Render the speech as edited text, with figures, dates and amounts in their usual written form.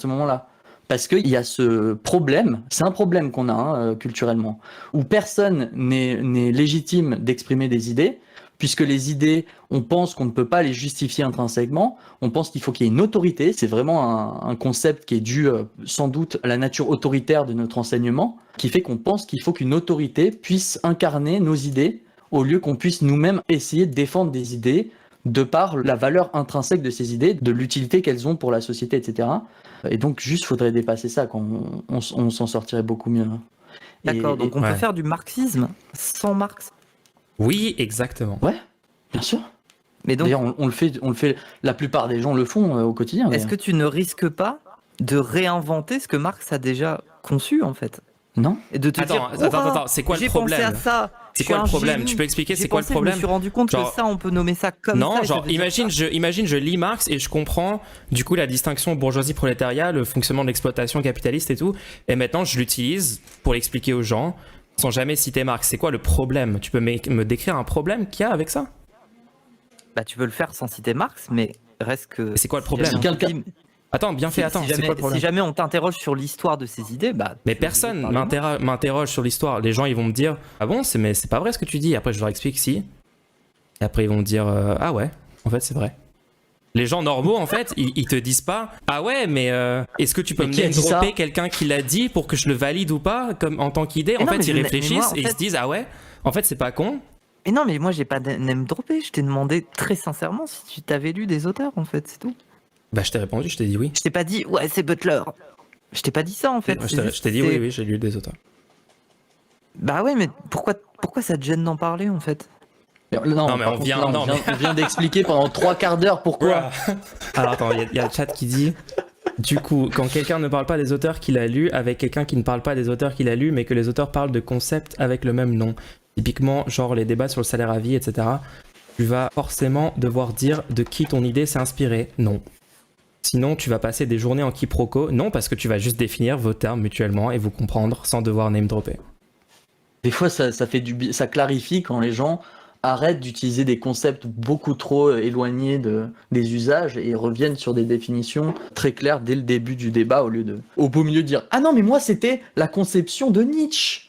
ce moment-là. Parce qu'il y a ce problème, c'est un problème qu'on a culturellement, où personne n'est légitime d'exprimer des idées, puisque les idées, on pense qu'on ne peut pas les justifier intrinsèquement, on pense qu'il faut qu'il y ait une autorité, c'est vraiment un concept qui est dû sans doute à la nature autoritaire de notre enseignement, qui fait qu'on pense qu'il faut qu'une autorité puisse incarner nos idées, au lieu qu'on puisse nous-mêmes essayer de défendre des idées, de par la valeur intrinsèque de ces idées, de l'utilité qu'elles ont pour la société, etc. Et donc, juste, faudrait dépasser ça, quand on s'en sortirait beaucoup mieux. D'accord, donc on peut Ouais. faire du marxisme sans Marx. Oui, exactement. Ouais, bien sûr. Mais donc, D'ailleurs, on le fait, la plupart des gens le font au quotidien. est-ce que tu ne risques pas de réinventer ce que Marx a déjà conçu, en fait? Non. Et de te dire, Attends, c'est quoi le j'ai pensé problème? à ça. C'est je quoi suis le un problème? génie. Tu peux expliquer J'ai c'est quoi le pensé, problème? Je me suis rendu compte Genre- que ça, on peut nommer ça comme Non, ça. et genre ça veut dire imagine ça. je lis Marx et je comprends du coup la distinction bourgeoisie-prolétariat, le fonctionnement de l'exploitation capitaliste et tout, et maintenant je l'utilise pour l'expliquer aux gens sans jamais citer Marx. C'est quoi le problème? Tu peux me décrire un problème qu'il y a avec ça? Bah, tu peux le faire sans citer Marx, mais reste que. c'est quoi le si problème? jamais on te dit- Attends, bien fait, attends, si c'est jamais, quoi le problème? si jamais on t'interroge sur l'histoire de ces idées, bah. Mais tu es personne obligé de parler de m'interroge sur l'histoire. Les gens, ils vont me dire « Ah bon, mais c'est pas vrai ce que tu dis ?» Après, je leur explique si. Et après, ils vont me dire « Ah ouais, en fait, c'est vrai. » Les gens normaux, en fait, ils te disent pas « Ah ouais, mais est-ce que tu peux Mais me qui a dit dropper ça quelqu'un qui l'a dit pour que je le valide ou pas comme en tant qu'idée ?» En Mais non, fait, mais ils mais réfléchissent moi, en et ils fait- se disent « Ah ouais, en fait, c'est pas con. Et non, mais moi, j'ai pas name droppé. Je t'ai demandé très sincèrement si tu t'avais lu des auteurs, en fait, c'est tout. » Bah, je t'ai répondu, je t'ai dit oui. Je t'ai pas dit, ouais, c'est Butler. Je t'ai pas dit ça, en fait. Je C'est t'ai juste- je t'ai dit c'est- oui, oui, j'ai lu des auteurs. Bah ouais, mais pourquoi ça te gêne d'en parler, en fait? Non, mais par on contre, vient- là, non, mais- on vient d'expliquer pendant 3/4 d'heure pourquoi. Alors attends, il y a le chat qui dit du coup, quand quelqu'un ne parle pas des auteurs qu'il a lus avec quelqu'un qui ne parle pas des auteurs qu'il a lus, mais que les auteurs parlent de concepts avec le même nom, typiquement genre les débats sur le salaire à vie, etc., tu vas forcément devoir dire de qui ton idée s'est inspirée. Non. Sinon, tu vas passer des journées en quiproquo. Non, parce que tu vas juste définir vos termes mutuellement et vous comprendre sans devoir name dropper. Des fois, ça fait ça clarifie quand les gens arrêtent d'utiliser des concepts beaucoup trop éloignés des usages et reviennent sur des définitions très claires dès le début du débat au beau milieu de dire « Ah non, mais moi, c'était la conception de Nietzsche !»